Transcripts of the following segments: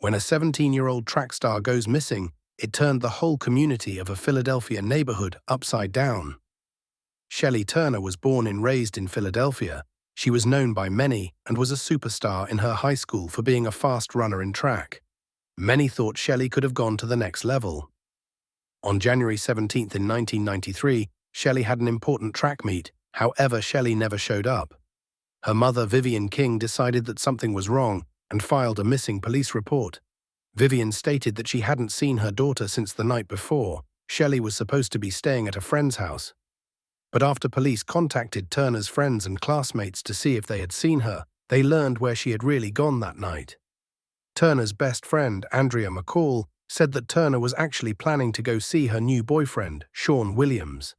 When a 17-year-old track star goes missing, it turned the whole community of a Philadelphia neighborhood upside down. Shilie Turner was born and raised in Philadelphia. She was known by many and was a superstar in her high school for being a fast runner in track. Many thought Shilie could have gone to the next level. On January 17th in 1993, Shilie had an important track meet. However, Shilie never showed up. Her mother, Vivian King, decided that something was wrong and filed a missing police report. Vivian stated that she hadn't seen her daughter since the night before. Shilie was supposed to be staying at a friend's house. But after police contacted Turner's friends and classmates to see if they had seen her, they learned where she had really gone that night. Turner's best friend, Andrea McCall, said that Turner was actually planning to go see her new boyfriend, Sean Williams.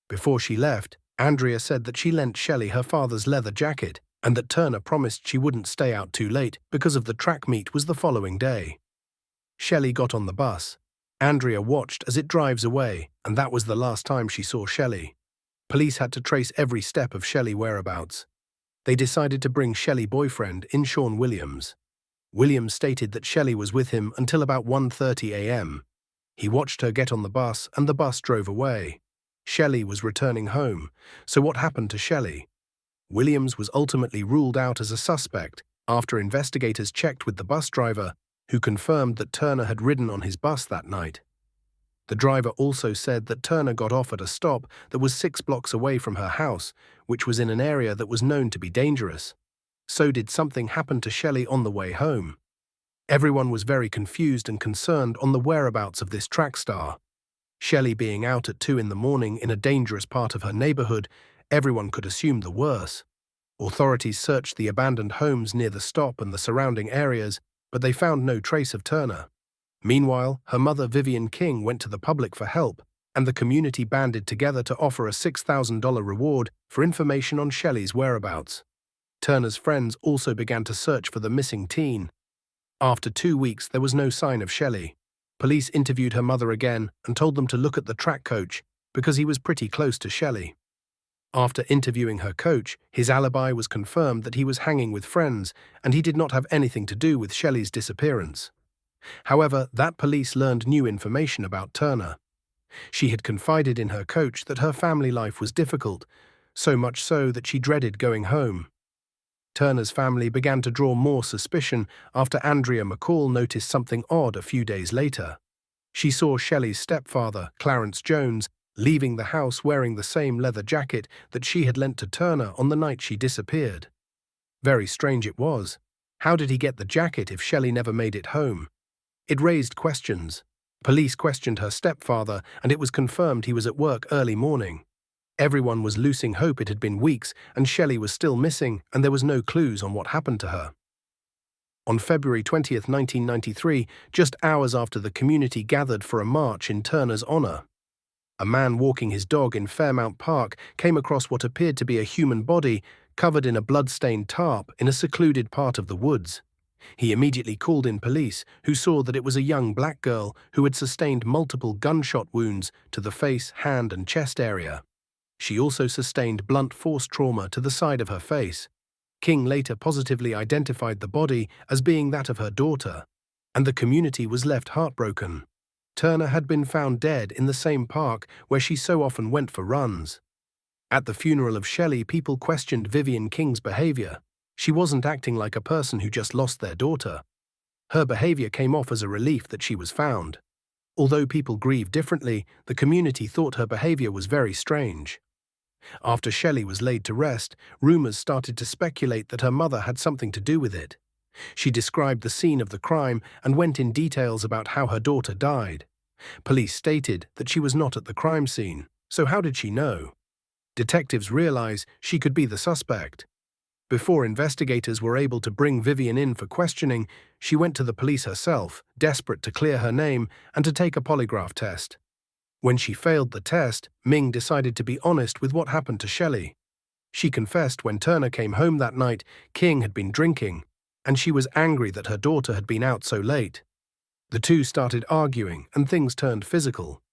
Before she left, Andrea said that she lent Shilie her father's leather jacket and that Turner promised she wouldn't stay out too late because of the track meet was the following day. Shilie got on the bus. Andrea watched as it drives away, and that was the last time she saw Shilie. Police had to trace every step of Shilie's whereabouts. They decided to bring Shilie's boyfriend in, Sean Williams. Williams stated that Shilie was with him until about 1:30 a.m. He watched her get on the bus and the bus drove away. Shilie was returning home, so what happened to Shilie? Williams was ultimately ruled out as a suspect after investigators checked with the bus driver, who confirmed that Turner had ridden on his bus that night. The driver also said that Turner got off at a stop that was 6 blocks away from her house, which was in an area that was known to be dangerous. So did something happen to Shilie on the way home? Everyone was very confused and concerned on the whereabouts of this track star. Shilie being out at 2 in the morning in a dangerous part of her neighborhood, everyone could assume the worst. Authorities searched the abandoned homes near the stop and the surrounding areas, but they found no trace of Turner. Meanwhile, her mother Vivian King went to the public for help, and the community banded together to offer a $6,000 reward for information on Shilie's whereabouts. Turner's friends also began to search for the missing teen. After 2 weeks, there was no sign of Shilie. Police interviewed her mother again and told them to look at the track coach because he was pretty close to Shilie. After interviewing her coach, his alibi was confirmed that he was hanging with friends and he did not have anything to do with Shilie's disappearance. However, that police learned new information about Turner. She had confided in her coach that her family life was difficult, so much so that she dreaded going home. Turner's family began to draw more suspicion after Andrea McCall noticed something odd a few days later. She saw Shilie's stepfather, Clarence Jones, leaving the house wearing the same leather jacket that she had lent to Turner on the night she disappeared. Very strange it was. How did he get the jacket if Shilie never made it home? It raised questions. Police questioned her stepfather, and it was confirmed he was at work early morning. Everyone was losing hope. It had been weeks, and Shilie was still missing, and there was no clues on what happened to her. On February 20th, 1993, just hours after the community gathered for a march in Turner's honor, a man walking his dog in Fairmount Park came across what appeared to be a human body covered in a blood-stained tarp in a secluded part of the woods. He immediately called in police, who saw that it was a young black girl who had sustained multiple gunshot wounds to the face, hand, and chest area. She also sustained blunt force trauma to the side of her face. King later positively identified the body as being that of her daughter, and the community was left heartbroken. Turner had been found dead in the same park where she so often went for runs. At the funeral of Shilie, people questioned Vivian King's behavior. She wasn't acting like a person who just lost their daughter. Her behavior came off as a relief that she was found. Although people grieved differently, the community thought her behavior was very strange. After Shilie was laid to rest, rumors started to speculate that her mother had something to do with it. She described the scene of the crime and went in details about how her daughter died. Police stated that she was not at the crime scene, so how did she know? Detectives realized she could be the suspect. Before investigators were able to bring Vivian in for questioning, she went to the police herself, desperate to clear her name and to take a polygraph test. When she failed the test, Ming decided to be honest with what happened to Shilie. She confessed when Turner came home that night, King had been drinking, and she was angry that her daughter had been out so late. The two started arguing, and things turned physical.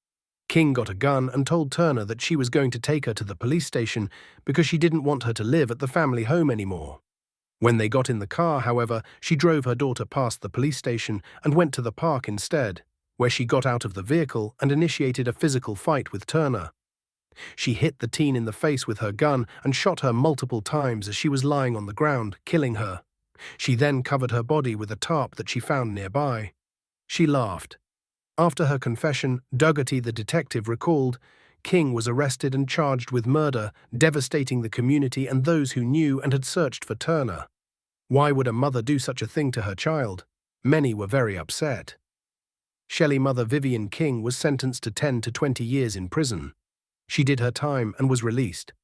King got a gun and told Turner that she was going to take her to the police station because she didn't want her to live at the family home anymore. When they got in the car, however, she drove her daughter past the police station and went to the park instead, where she got out of the vehicle and initiated a physical fight with Turner. She hit the teen in the face with her gun and shot her multiple times as she was lying on the ground, killing her. She then covered her body with a tarp that she found nearby. She laughed. After her confession, Dougherty, the detective, recalled, King was arrested and charged with murder, devastating the community and those who knew and had searched for Turner. Why would a mother do such a thing to her child? Many were very upset. Shilie mother Vivian King was sentenced to 10 to 20 years in prison. She did her time and was released.